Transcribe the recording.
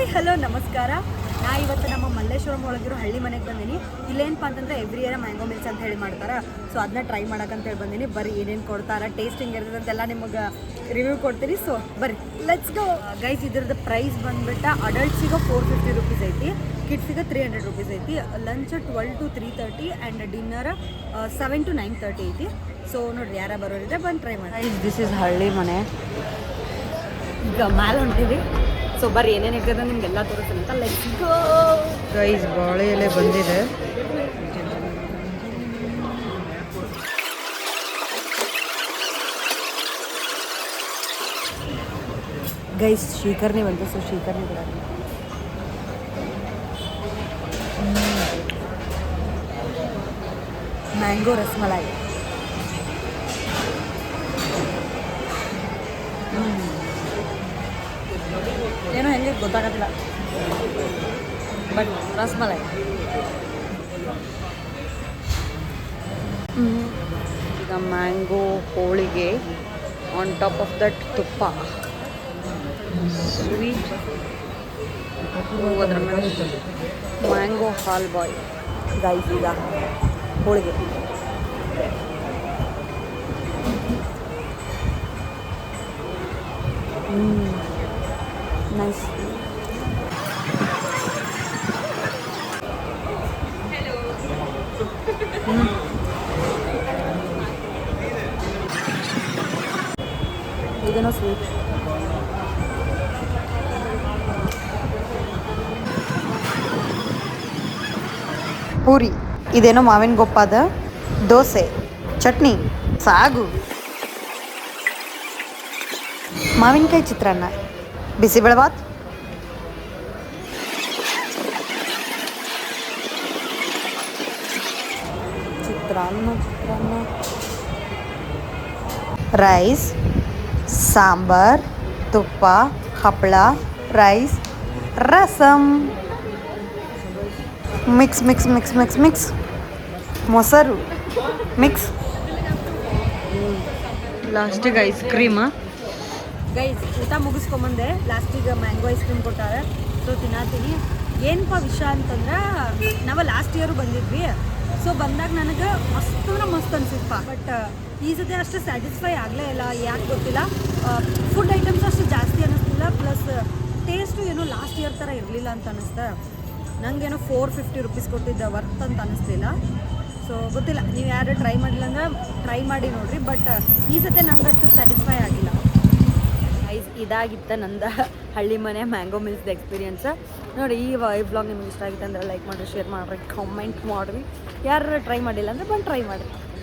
Hi hello ನಮಸ್ಕಾರ. ನಾ ಇವತ್ತು ನಮ್ಮ ಮಲ್ಲೇಶ್ವರಂ ಒಳಗಿರೋ ಹಳ್ಳಿ ಮನೆಗೆ ಬಂದೀನಿ. ಇಲ್ಲೇನಪ್ಪ ಅಂತಂದ್ರೆ ಎವ್ರಿ ಇಯರ್ ಮ್ಯಾಂಗೋ ಮಿಲ್ಸ್ ಅಂತ ಹೇಳಿ ಮಾಡ್ತಾರೆ. ಸೊ ಅದನ್ನ ಟ್ರೈ ಮಾಡೋಕ್ಕಂತೇಳಿ ಬಂದೀನಿ. ಬರೀ ಏನೇನು ಕೊಡ್ತಾರೆ, ಟೇಸ್ಟಿಂಗ್ ಇರ್ತದೆ ಅಂತೆಲ್ಲ ನಿಮಗೆ ರಿವ್ಯೂ ಕೊಡ್ತೀನಿ. ಸೊ ಬರ್ರಿ ಲೆಟ್ಸ್ ಗೋ ಗೈಸ್. ಇದ್ರದ್ದು ಪ್ರೈಸ್ ಬಂದ್ಬಿಟ್ಟು ಅಡಲ್ಟ್ಸಿಗೆ 450 ರುಪೀಸ್ ಐತಿ, ಕಿಡ್ಸಿಗೆ 300 ರುಪೀಸ್ ಐತಿ. Lunch 12 to 3:30 and dinner 7 to 9:30 ಐತಿ. ಸೊ ನೋಡಿರಿ, ಯಾರ ಬರೋರಿದ್ರೆ ಬಂದು ಟ್ರೈ ಮಾಡಿ. ದಿಸ್ ಇಸ್ ಹಳ್ಳಿ ಮನೆ. ಈಗ ಮ್ಯಾಲೆ ಹೊಂಟಿವಿ. ಸೊ ಬರ್ರಿ ಏನೇನು ಇರ್ತದೆ ನಿಮ್ಗೆಲ್ಲ ತೋರಿಸ್ತೀನಿ ಅಂತ. Let's go guys. ಬಾಳೆ ಎಲೆ ಬಂದಿದೆ. ಗೈಸ್ ಶೀಕರ್ನಿ ಬಂತು. ಸೊ ಶೀಕರ್ನಿ ಕೂಡ ಮ್ಯಾಂಗೋ ರಸಮಲಾಯಿ. ಏನೋ ಹೆಂಗೆ ಗೊತ್ತಾಗತ್ತಿಲ್ಲ, ಬಟ್ ರಸಮಲಾಯಿ. ಈಗ ಮ್ಯಾಂಗೋ ಹೋಳಿಗೆ, ಆನ್ ಟಾಪ್ ಆಫ್ ದಟ್ ತುಪ್ಪ, ಸ್ವೀಟ್, ಅದರ ಮೇಲೆ ಮ್ಯಾಂಗೋ ಹಾಲ್ ಬಾಯ್. ಗೈಸ್ ಈಗ ಹೋಳಿಗೆ. ನೈಸ್. ಇದೇನೋ ಸ್ವೀಟ್. ಪೂರಿ. ಇದೇನೋ ಮಾವಿನ ಗೊಪ್ಪಾದ. ದೋಸೆ, ಚಟ್ನಿ, ಸಾಗು, ಮಾವಿನಕಾಯಿ ಚಿತ್ರಾನ್ನ, ಬಿಸಿಬೇಳೆಬಾತ್, ಚಿತ್ರಾನ್ನ, ರೈಸ್, ಸಾಂಬಾರ್, ತುಪ್ಪ, ಹಪ್ಪಳ, rice, rasam, mix mix mix mix mix, ಮೊಸರು ಮಿಕ್ಸ್, ಲಾಸ್ಟಿಗೆ ಐಸ್ ಕ್ರೀಮ್. ಗೈಸ್ ಊಟ ಮುಗಿಸ್ಕೊಂಬಂದೆ. ಲಾಸ್ಟಿಗೆ ಮ್ಯಾಂಗೋ ಐಸ್ ಕ್ರೀಮ್ ಕೊಟ್ಟಾರೆ. ಸೊ ತಿನ್ನತೀನಿ. ಏನಪ್ಪ ವಿಷಯ ಅಂತಂದ್ರೆ, ನಾವು ಲಾಸ್ಟ್ ಇಯರು ಬಂದಿದ್ವಿ. ಸೊ ಬಂದಾಗ ನನಗೆ ಮಸ್ತ್ ಅಂದ್ರೆ ಮಸ್ತ್ ಅನ್ಸಿತ್ತಪ್ಪ. ಬಟ್ ಈ ಸತಿ ಅಷ್ಟು ಸ್ಯಾಟಿಸ್ಫೈ ಆಗಲೇ ಇಲ್ಲ. ಯಾಕೆ ಗೊತ್ತಿಲ್ಲ. ಫುಡ್ ಐಟಮ್ಸ್ ಅಷ್ಟು ಜಾಸ್ತಿ ಅನ್ನಿಸ್ತಿಲ್ಲ. ಪ್ಲಸ್ ಟೇಸ್ಟು ಏನೋ ಲಾಸ್ಟ್ ಇಯರ್ ಥರ ಇರಲಿಲ್ಲ ಅಂತ ಅನ್ನಿಸ್ತಾ. ನನಗೇನೋ 450 ರುಪೀಸ್ ಕೊಟ್ಟಿದ್ದೆ, ವರ್ತ್ ಅಂತ ಅನ್ನಿಸ್ಲಿಲ್ಲ. ಸೊ ಗೊತ್ತಿಲ್ಲ, ನೀವು ಯಾರು ಟ್ರೈ ಮಾಡಿಲ್ಲ ಅಂದ್ರೆ ಟ್ರೈ ಮಾಡಿ ನೋಡಿರಿ. ಬಟ್ ಈ ಸತಿ ನಂಗೆ ಅಷ್ಟು ಸ್ಯಾಟಿಸ್ಫೈ ಆಗಿಲ್ಲ. ಇದಾಗಿತ್ತು ನಂದು ಹಳ್ಳಿ ಮನೆ ಮ್ಯಾಂಗೋ ಮಿಲ್ಸ್ದು ಎಕ್ಸ್ಪೀರಿಯನ್ಸ್. ನೋಡಿ, ಈ ವ್ಲಾಗ್ ನಿಮ್ಗೆ ಇಷ್ಟ ಆಗಿತ್ತು ಅಂದರೆ ಲೈಕ್ ಮಾಡಿರಿ, ಶೇರ್ ಮಾಡಿರಿ, ಕಾಮೆಂಟ್ ಮಾಡಿರಿ. ಯಾರು ಟ್ರೈ ಮಾಡಿಲ್ಲ ಅಂದರೆ ಬಂದು ಟ್ರೈ ಮಾಡಿರಿ.